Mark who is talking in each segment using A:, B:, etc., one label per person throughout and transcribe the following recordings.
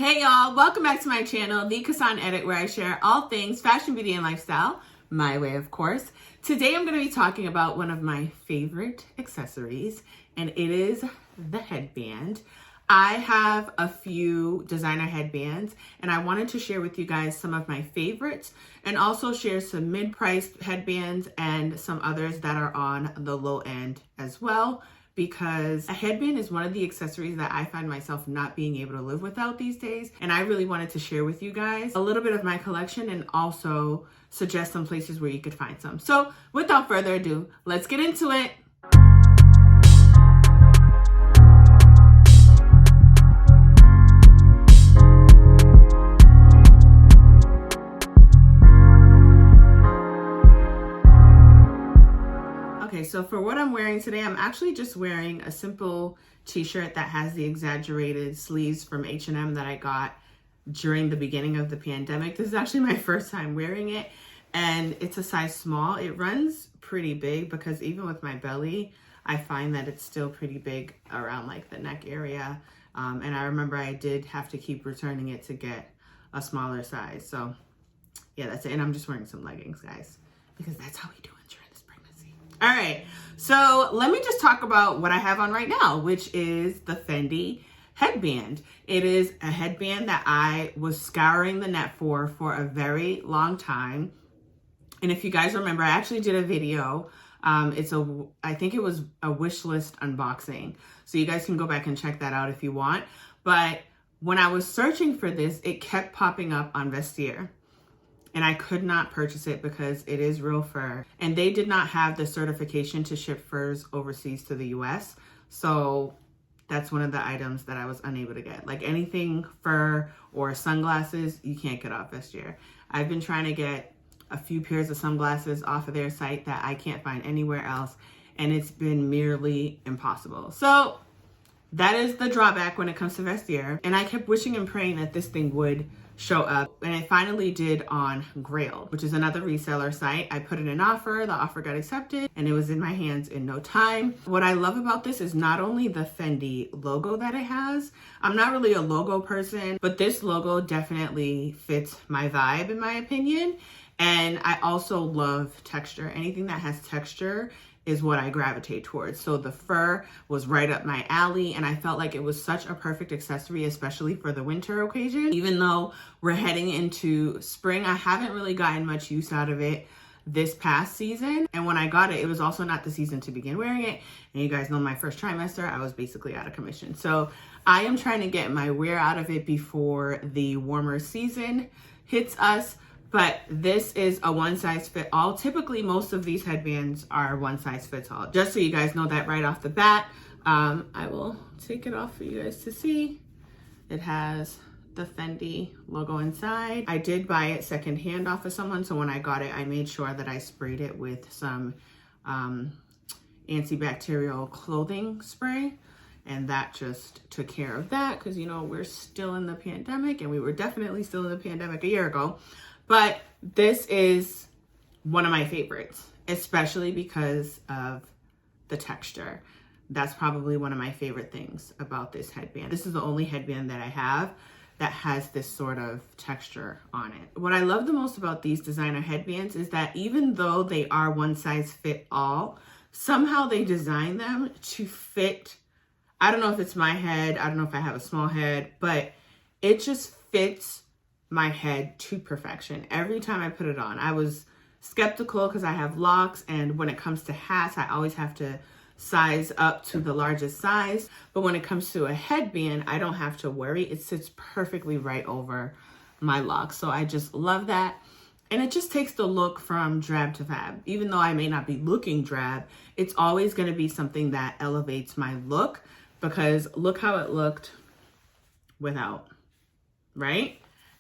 A: Hey y'all, welcome back to my channel, TheCassanEdit, where I share all things fashion, beauty, and lifestyle, my way of course. Today I'm going to be talking about one of my favorite accessories, and it is the headband. I have a few designer headbands, and I wanted to share with you guys some of my favorites, and also share some mid-priced headbands and some others that are on the low end as well. Because a headband is one of the accessories that I find myself not being able to live without these days. And I really wanted to share with you guys a little bit of my collection and also suggest some places where you could find some. So without further ado, let's get into it. Okay, so for what I'm wearing today, I'm actually just wearing a simple t-shirt that has the exaggerated sleeves from H&M that I got during the beginning of the pandemic. This is actually my first time wearing it, and it's a size small. It runs pretty big because even with my belly, I find that it's still pretty big around like the neck area. And I remember I did have to keep returning it to get a smaller size. So yeah, that's it. And I'm just wearing some leggings, guys, because that's how we do it. All right, so let me just talk about what I have on right now, which is the Fendi Headband. It is a headband that I was scouring the net for a very long time. And if you guys remember, I actually did a video. I think it was a wish list unboxing. So you guys can go back and check that out if you want. But when I was searching for this, it kept popping up on Vestiaire. And I could not purchase it because it is real fur. And they did not have the certification to ship furs overseas to the US. So that's one of the items that I was unable to get. Like anything fur or sunglasses, you can't get off Vestiaire. I've been trying to get a few pairs of sunglasses off of their site that I can't find anywhere else. And it's been merely impossible. So that is the drawback when it comes to Vestiaire. And I kept wishing and praying that this thing would show up, and I finally did on Grail, which is another reseller site. I put in an offer, the offer got accepted, and it was in my hands in no time. What I love about this is not only the Fendi logo that it has. I'm not really a logo person, but this logo definitely fits my vibe in my opinion. And I also love texture. Anything that has texture is what I gravitate towards. So the fur was right up my alley, and I felt like it was such a perfect accessory, especially for the winter occasion. Even though we're heading into spring, I haven't really gotten much use out of it this past season. And when I got it, it was also not the season to begin wearing it. And you guys know my first trimester, I was basically out of commission. So I am trying to get my wear out of it before the warmer season hits us. But this is a one size fit all. Typically, most of these headbands are one size fits all. Just so you guys know that right off the bat. I will take it off for you guys to see. It has the Fendi logo inside. I did buy it secondhand off of someone. So when I got it, I made sure that I sprayed it with some antibacterial clothing spray. And that just took care of that because, you know, we're still in the pandemic, and we were definitely still in the pandemic a year ago. But this is one of my favorites, especially because of the texture. That's probably one of my favorite things about this headband. This is the only headband that I have that has this sort of texture on it. What I love the most about these designer headbands is that even though they are one size fit all, somehow they design them to fit. I don't know if it's my head, I don't know if I have a small head, but it just fits my head to perfection. Every time I put it on, I was skeptical because I have locks, and when it comes to hats, I always have to size up to the largest size. But when it comes to a headband, I don't have to worry. It sits perfectly right over my locks. So I just love that. And it just takes the look from drab to fab. Even though I may not be looking drab, it's always going to be something that elevates my look, because look how it looked without, right?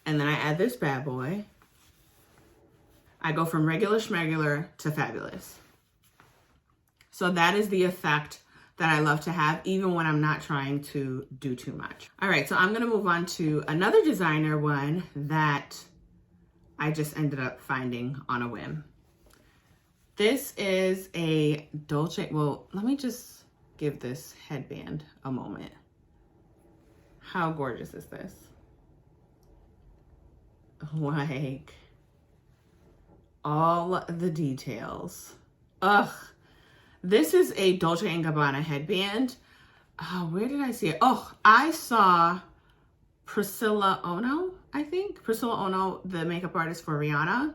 A: And then I add this bad boy. I go from regular schmegular to fabulous. So that is the effect that I love to have, even when I'm not trying to do too much. All right, so I'm gonna move on to another designer one that I just ended up finding on a whim. This is a Dolce, well, let me just give this headband a moment. How gorgeous is this? like all the details. Ugh. This is a Dolce & Gabbana headband. Where did I see it? Oh, I saw Priscilla Ono, I think. Priscilla Ono, the makeup artist for Rihanna.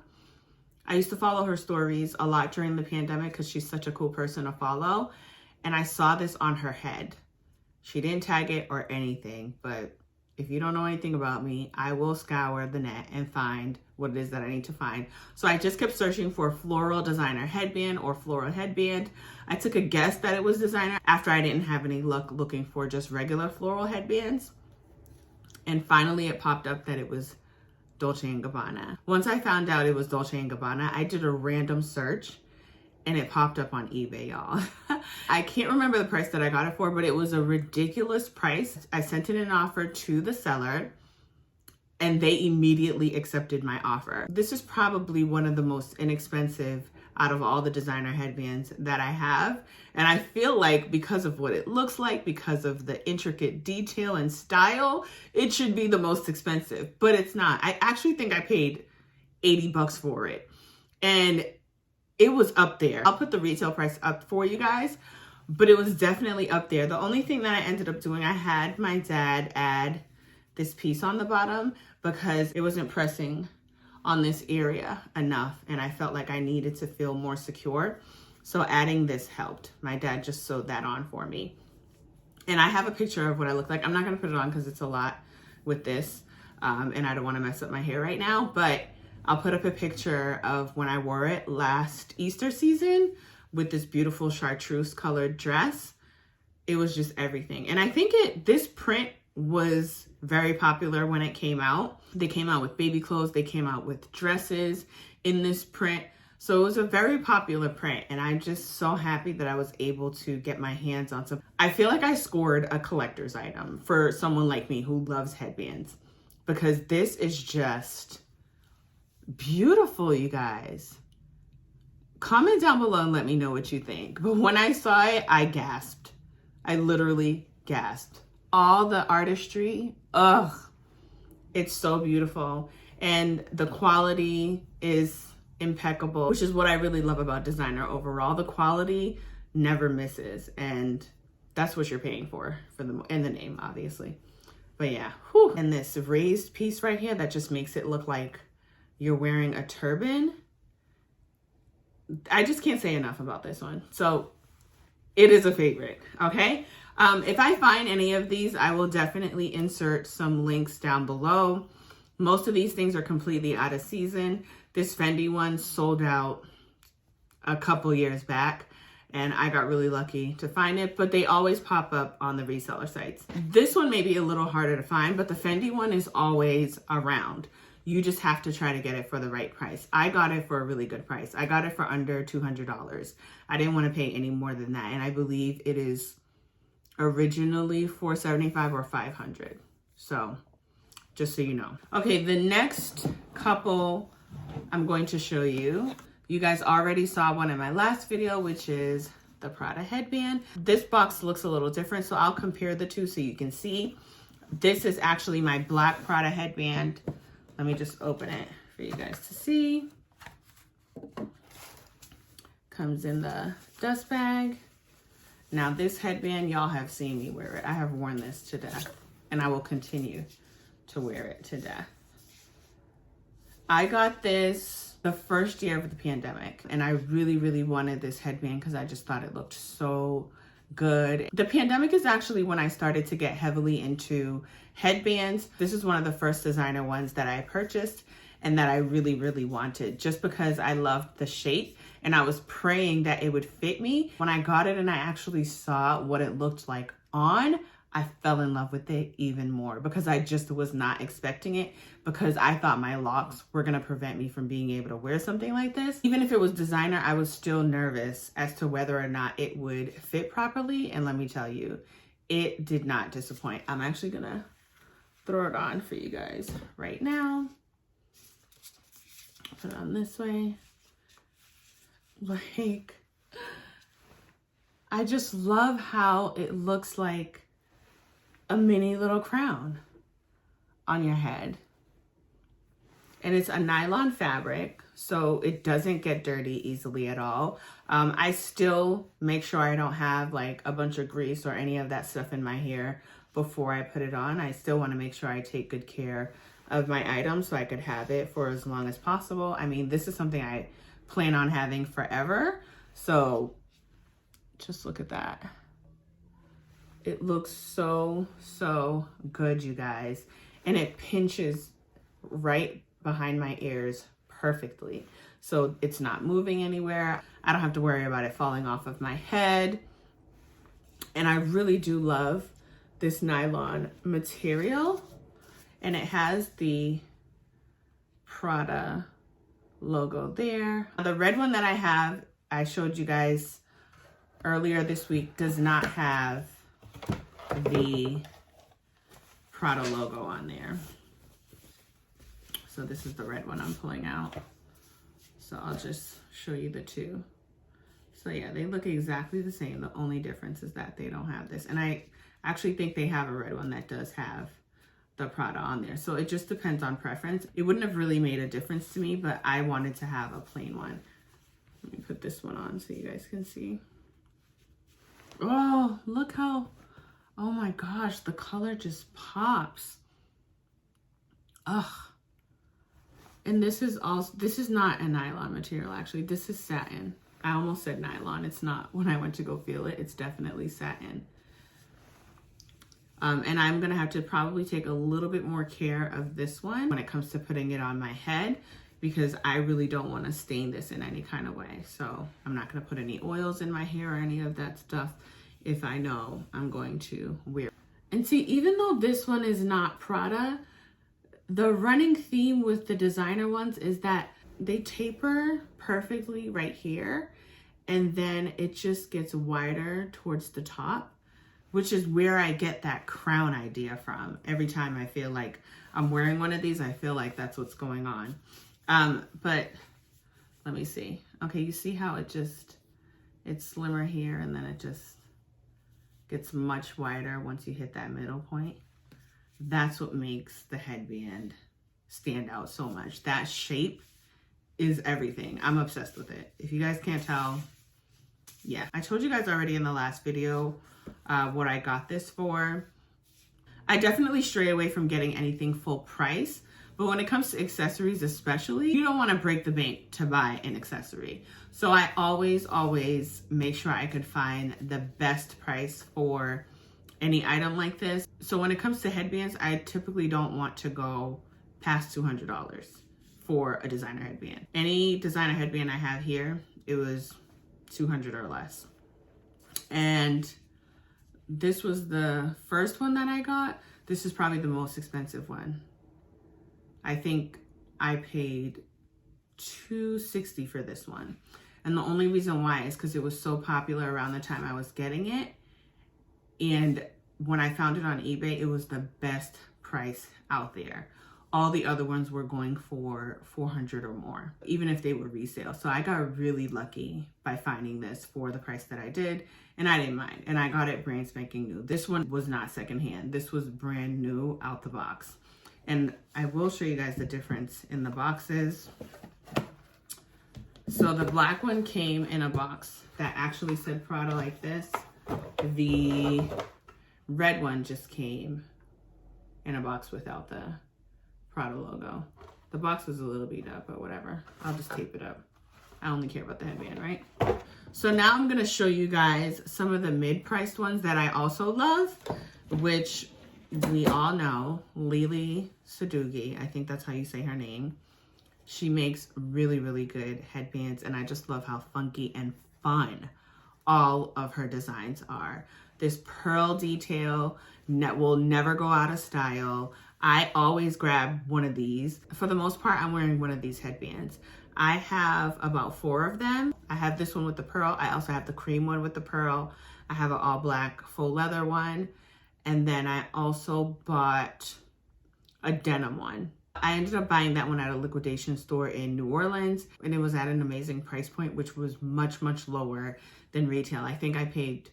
A: I used to follow her stories a lot during the pandemic because she's such a cool person to follow. And I saw this on her head. She didn't tag it or anything, but if you don't know anything about me, I will scour the net and find what it is that I need to find. So I just kept searching for floral designer headband or floral headband. I took a guess that it was designer after I didn't have any luck looking for just regular floral headbands. And finally it popped up that it was Dolce & Gabbana. Once I found out it was Dolce & Gabbana, I did a random search and it popped up on eBay, y'all. I can't remember the price that I got it for, but it was a ridiculous price. I sent in an offer to the seller and they immediately accepted my offer. This is probably one of the most inexpensive out of all the designer headbands that I have. And I feel like because of what it looks like, because of the intricate detail and style, it should be the most expensive, but it's not. I actually think I paid 80 bucks for it. And it was up there. I'll put the retail price up for you guys, but it was definitely up there. The only thing that I ended up doing, I had my dad add this piece on the bottom because it wasn't pressing on this area enough and I felt like I needed to feel more secure. So adding this helped. My dad just sewed that on for me. And I have a picture of what I look like. I'm not gonna put it on because it's a lot with this and I don't wanna mess up my hair right now, but I'll put up a picture of when I wore it last Easter season with this beautiful chartreuse colored dress. It was just everything. And I think this print was very popular when it came out. They came out with baby clothes. They came out with dresses in this print. So it was a very popular print. And I'm just so happy that I was able to get my hands on some. I feel like I scored a collector's item for someone like me who loves headbands because this is just beautiful, you guys. Comment down below and let me know what you think. But when I saw it, I gasped. I literally gasped. All the artistry, ugh, it's so beautiful. And the quality is impeccable, which is what I really love about designer overall. The quality never misses. And that's what you're paying for in the name, obviously. But yeah, whew. And this raised piece right here that just makes it look like you're wearing a turban. I just can't say enough about this one. So it is a favorite, okay? If I find any of these, I will definitely insert some links down below. Most of these things are completely out of season. This Fendi one sold out a couple years back and I got really lucky to find it, but they always pop up on the reseller sites. This one may be a little harder to find, but the Fendi one is always around. You just have to try to get it for the right price. I got it for a really good price. I got it for under $200. I didn't want to pay any more than that. And I believe it is originally $475 or $500. So just so you know. Okay, the next couple I'm going to show you. You guys already saw one in my last video, which is the Prada headband. This box looks a little different, so I'll compare the two so you can see. This is actually my black Prada headband. Let me just open it for you guys to see. Comes in the dust bag. Now this headband, y'all have seen me wear it. I have worn this to death and I will continue to wear it to death. I got this the first year of the pandemic and I really, really wanted this headband because I just thought it looked so good. The pandemic is actually when I started to get heavily into headbands. This is one of the first designer ones that I purchased and that I really, really wanted just because I loved the shape and I was praying that it would fit me. When I got it and I actually saw what it looked like on, I fell in love with it even more because I just was not expecting it because I thought my locks were gonna prevent me from being able to wear something like this. Even if it was designer, I was still nervous as to whether or not it would fit properly. And let me tell you, it did not disappoint. I'm actually gonna throw it on for you guys right now. Put it on this way. Like, I just love how it looks like a mini little crown on your head. and it's a nylon fabric, so it doesn't get dirty easily at all. I still make sure I don't have like a bunch of grease or any of that stuff in my hair before I put it on. I still want to make sure I take good care of my items so I could have it for as long as possible. I mean, this is something I plan on having forever. So just look at that. It looks so, so good, you guys. And it pinches right behind my ears perfectly. So it's not moving anywhere. I don't have to worry about it falling off of my head. And I really do love this nylon material. And it has the Prada logo there. The red one that I have, I showed you guys earlier this week, does not have the Prada logo on there. So this is the red one I'm pulling out. So I'll just show you the two. So yeah, they look exactly the same. The only difference is that they don't have this. And I actually think they have a red one that does have the Prada on there. So it just depends on preference. It wouldn't have really made a difference to me, but I wanted to have a plain one. Let me put this one on so you guys can see. Oh, look how, oh my gosh, the color just pops. Ugh. And this is also, this is not a nylon material, actually. This is satin. I almost said nylon. It's not. When I went to go feel it, it's definitely satin. And I'm gonna have to probably take a little bit more care of this one when it comes to putting it on my head, because I really don't want to stain this in any kind of way. So I'm not gonna put any oils in my hair or any of that stuff if I know I'm going to wear it. And see, even though this one is not Prada, the running theme with the designer ones is that they taper perfectly right here, and then it just gets wider towards the top, which is where I get that crown idea from. Every time I feel like I'm wearing one of these, I feel like that's what's going on. But let me see. Okay, you see how it just, it's slimmer here and then it just gets much wider once you hit that middle point. That's what makes the headband stand out so much. That shape is everything. I'm obsessed with it. If you guys can't tell, yeah. I told you guys already in the last video what I got this for. I definitely stray away from getting anything full price, but when it comes to accessories especially, you don't want to break the bank to buy an accessory. So I always make sure I could find the best price for any item like this. So when it comes to headbands, I typically don't want to go past $200 for a designer headband. Any designer headband I have here, it was $200 or less. And this was the first one that I got. This is probably the most expensive one. I think I paid $260 for this one. And the only reason why is because it was so popular around the time I was getting it. And when I found it on eBay, it was the best price out there. All the other ones were going for $400 or more, even if they were resale. So I got really lucky by finding this for the price that I did, and I didn't mind. And I got it brand spanking new. This one was not secondhand. This was brand new out the box. And I will show you guys the difference in the boxes. So the black one came in a box that actually said Prada like this. The red one just came in a box without the Prada logo. The box was a little beat up, but whatever. I'll just tape it up. I only care about the headband, right? So now I'm gonna show you guys some of the mid-priced ones that I also love, which we all know, Lily Sadugi, I think that's how you say her name. She makes really, really good headbands, and I just love how funky and fun all of her designs are. This pearl detail will never go out of style. I always grab one of these. For the most part, I'm wearing one of these headbands. I have about 4 of them. I have this one with the pearl. I also have the cream one with the pearl. I have an all black faux leather one. And then I also bought a denim one. I ended up buying that one at a liquidation store in New Orleans, and it was at an amazing price point, which was much, much lower than retail. I think I paid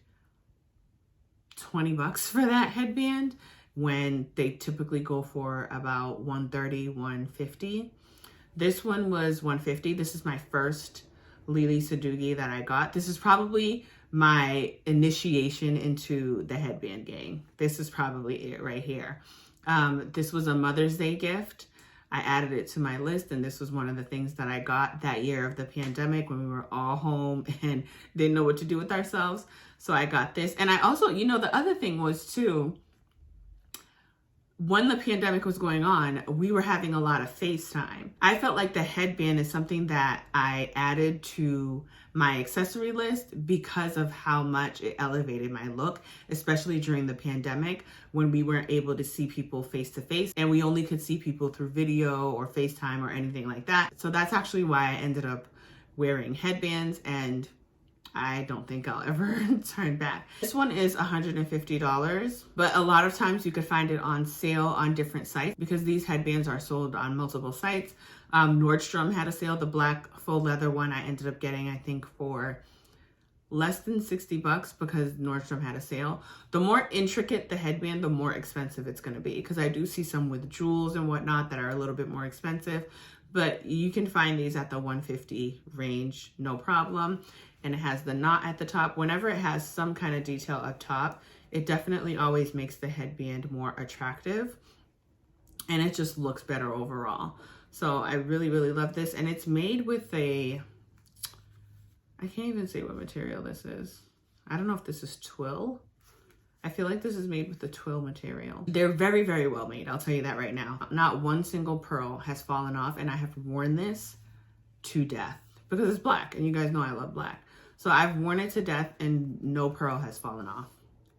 A: $20 for that headband when they typically go for about $130, $150. This one was $150. This is my first Lily Sadugi that I got. This is probably my initiation into the headband gang. This is probably it right here. This was a Mother's Day gift. I added it to my list, and this was one of the things that I got that year of the pandemic when we were all home and didn't know what to do with ourselves. So I got this. And I also, you know, the other thing was too, when the pandemic was going on, we were having a lot of FaceTime. I felt like the headband is something that I added to my accessory list because of how much it elevated my look, especially during the pandemic when we weren't able to see people face to face and we only could see people through video or FaceTime or anything like that. So that's actually why I ended up wearing headbands, and I don't think I'll ever turn back. This one is $150, but a lot of times you could find it on sale on different sites because these headbands are sold on multiple sites. Nordstrom had a sale. The black faux leather one I ended up getting, I think, for less than $60 because Nordstrom had a sale. The more intricate the headband, the more expensive it's going to be, because I do see some with jewels and whatnot that are a little bit more expensive, but you can find these at the $150 range, no problem. And it has the knot at the top. Whenever it has some kind of detail up top, it definitely always makes the headband more attractive, and it just looks better overall. So I really, really love this. And it's made with a, I can't even say what material this is. I don't know if this is twill. I feel like this is made with the twill material. They're very, very well made. I'll tell you that right now. Not one single pearl has fallen off, and I have worn this to death because it's black, and you guys know I love black. So I've worn it to death and no pearl has fallen off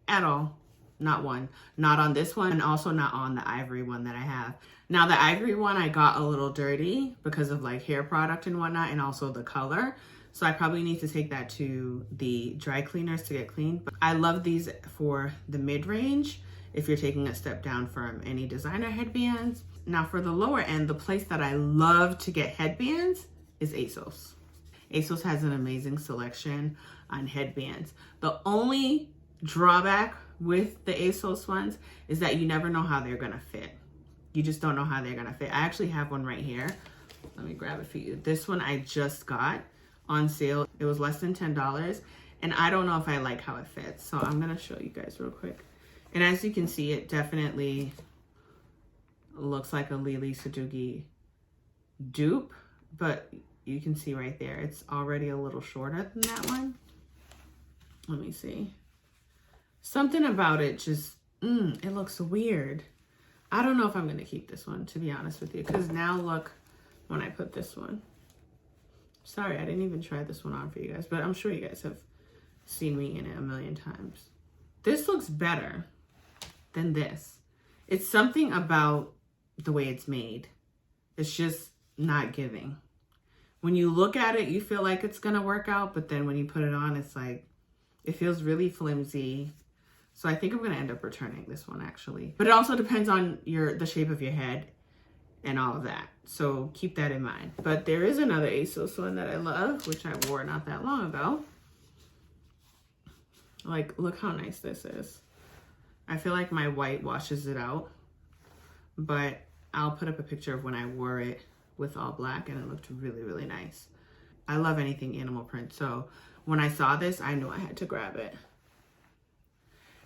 A: at all. Not one. Not on this one, and also not on the ivory one that I have. Now the ivory one I got a little dirty because of like hair product and whatnot, and also the color. So I probably need to take that to the dry cleaners to get cleaned. But I love these for the mid-range if you're taking a step down from any designer headbands. Now for the lower end, the place that I love to get headbands is ASOS. ASOS has an amazing selection on headbands. The only drawback with the ASOS ones is that you never know how they're gonna fit. You just don't know how they're gonna fit. I actually have one right here. Let me grab it for you. This one I just got on sale. It was less than $10, and I don't know if I like how it fits. So I'm gonna show you guys real quick. And as you can see, it definitely looks like a Lily Sadugi dupe, but you can see right there, it's already a little shorter than that one. Let me see. Something about it just, it looks weird. I don't know if I'm gonna keep this one, to be honest with you, because now look when I put this one. Sorry, I didn't even try this one on for you guys, but I'm sure you guys have seen me in it a million times. This looks better than this. It's something about the way it's made. It's just not giving. When you look at it, you feel like it's gonna work out, but then when you put it on, it's like, it feels really flimsy. So I think I'm gonna end up returning this one actually. But it also depends on the shape of your head and all of that. So keep that in mind. But there is another ASOS one that I love, which I wore not that long ago. Like, look how nice this is. I feel like my white washes it out, but I'll put up a picture of when I wore it with all black, and it looked really, really nice. I love anything animal print, so when I saw this, I knew I had to grab it.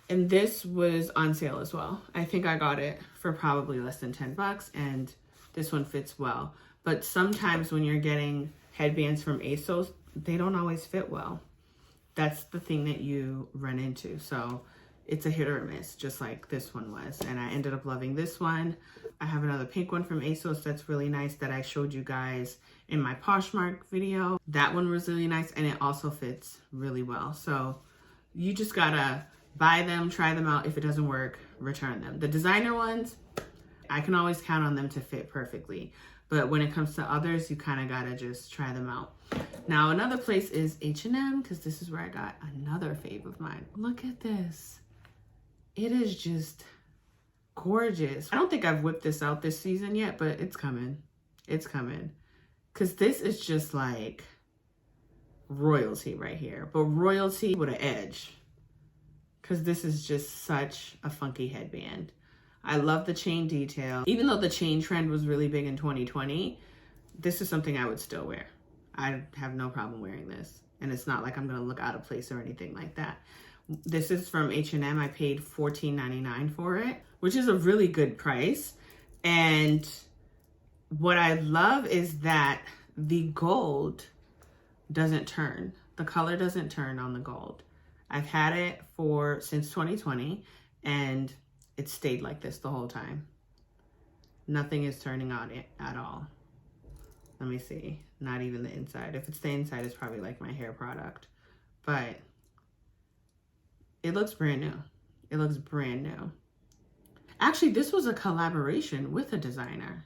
A: And this was on sale as well. I think I got it for probably less than $10, and this one fits well. But sometimes when you're getting headbands from ASOS, they don't always fit well. That's the thing that you run into. So it's a hit or a miss, just like this one was. And I ended up loving this one. I have another pink one from ASOS that's really nice that I showed you guys in my Poshmark video. That one was really nice, and it also fits really well. So you just gotta buy them, try them out. If it doesn't work, return them. The designer ones, I can always count on them to fit perfectly. But when it comes to others, you kind of gotta just try them out. Now another place is H&M, because this is where I got another fave of mine. Look at this. It is just gorgeous. I don't think I've whipped this out this season yet, but it's coming. It's coming. Because this is just like royalty right here. But royalty with an edge. Because this is just such a funky headband. I love the chain detail. Even though the chain trend was really big in 2020, this is something I would still wear. I have no problem wearing this. And it's not like I'm gonna look out of place or anything like that. This is from H&M. I paid $14.99 for it, which is a really good price. And what I love is that the gold doesn't turn. The color doesn't turn on the gold. I've had it since 2020 and it stayed like this the whole time. Nothing is turning on it at all. Let me see. Not even the inside. If it's the inside, it's probably like my hair product. But it looks brand new. It looks brand new. Actually, this was a collaboration with a designer.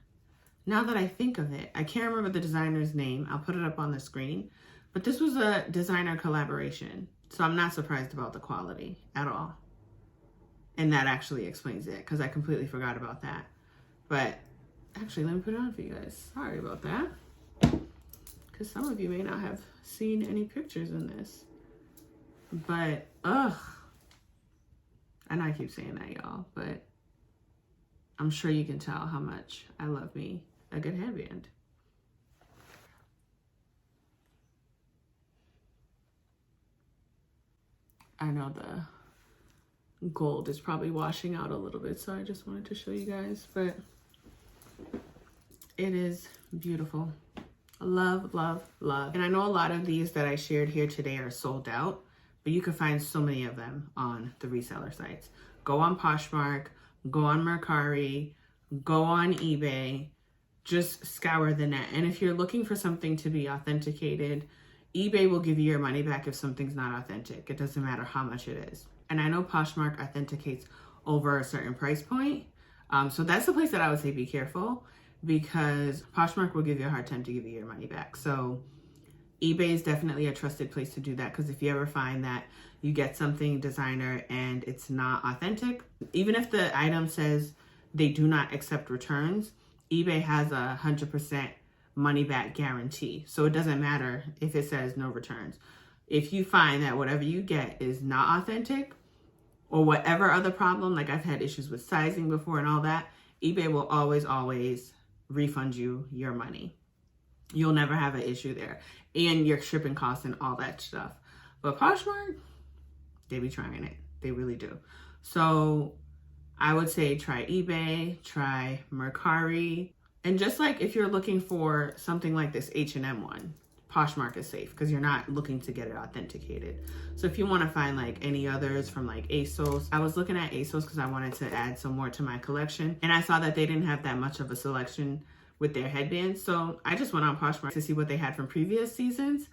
A: Now that I think of it, I can't remember the designer's name. I'll put it up on the screen. But this was a designer collaboration. So I'm not surprised about the quality at all. And that actually explains it, because I completely forgot about that. But actually, let me put it on for you guys. Sorry about that. Because some of you may not have seen any pictures in this. But, ugh. I know I keep saying that, y'all. But I'm sure you can tell how much I love me a good headband. I know the gold is probably washing out a little bit, so I just wanted to show you guys, but it is beautiful. Love, love, love. And I know a lot of these that I shared here today are sold out, but you can find so many of them on the reseller sites. Go on Poshmark, go on Mercari, go on eBay, just scour the net. And if you're looking for something to be authenticated, eBay will give you your money back if something's not authentic. It doesn't matter how much it is. And I know Poshmark authenticates over a certain price point. So that's the place that I would say be careful, because Poshmark will give you a hard time to give you your money back. So eBay is definitely a trusted place to do that, because if you ever find that you get something designer and it's not authentic, even if the item says they do not accept returns, eBay has a 100% money back guarantee. So it doesn't matter if it says no returns. If you find that whatever you get is not authentic, or whatever other problem, like I've had issues with sizing before and all that, eBay will always refund you your money. You'll never have an issue there. And your shipping costs and all that stuff. But Poshmark, they be trying it. They really do. So I would say try eBay, try Mercari. And just like if you're looking for something like this H&M one, Poshmark is safe because you're not looking to get it authenticated. So if you want to find like any others from like ASOS, I was looking at ASOS because I wanted to add some more to my collection. And I saw that they didn't have that much of a selection with their headbands. So I just went on Poshmark to see what they had from previous seasons,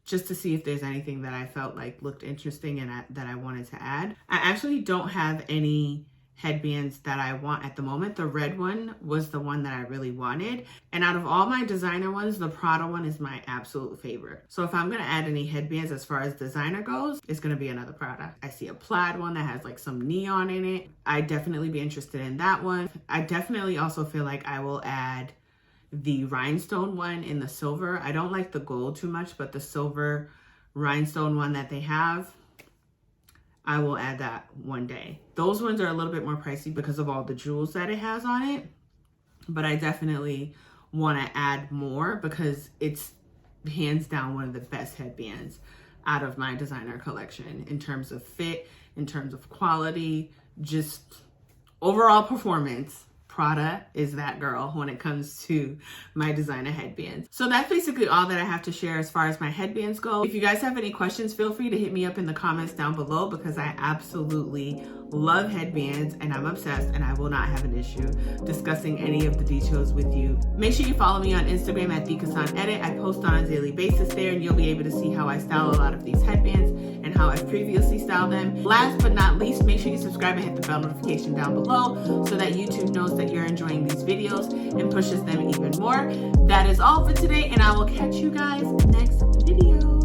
A: just to see if there's anything that I felt like looked interesting and that I wanted to add. I actually don't have any headbands that I want at the moment. The red one was the one that I really wanted. And out of all my designer ones, the Prada one is my absolute favorite. So if I'm gonna add any headbands as far as designer goes, it's gonna be another Prada. I see a plaid one that has like some neon in it. I'd definitely be interested in that one. I definitely also feel like I will add the rhinestone one in the silver. I don't like the gold too much, but the silver rhinestone one that they have, I will add that one day. Those ones are a little bit more pricey because of all the jewels that it has on it, but I definitely want to add more because it's hands down one of the best headbands out of my designer collection in terms of fit, in terms of quality, just overall performance. Prada is that girl when it comes to my designer headbands. So that's basically all that I have to share as far as my headbands go. If you guys have any questions, feel free to hit me up in the comments down below because I absolutely love headbands and I'm obsessed and I will not have an issue discussing any of the details with you. Make sure you follow me on Instagram at TheCassanEdit. I post on a daily basis there and you'll be able to see how I style a lot of these headbands and how I've previously styled them. Last but not least, make sure you subscribe and hit the bell notification down below so that YouTube knows that you're enjoying these videos and pushes them even more. That is all for today and I will catch you guys next video.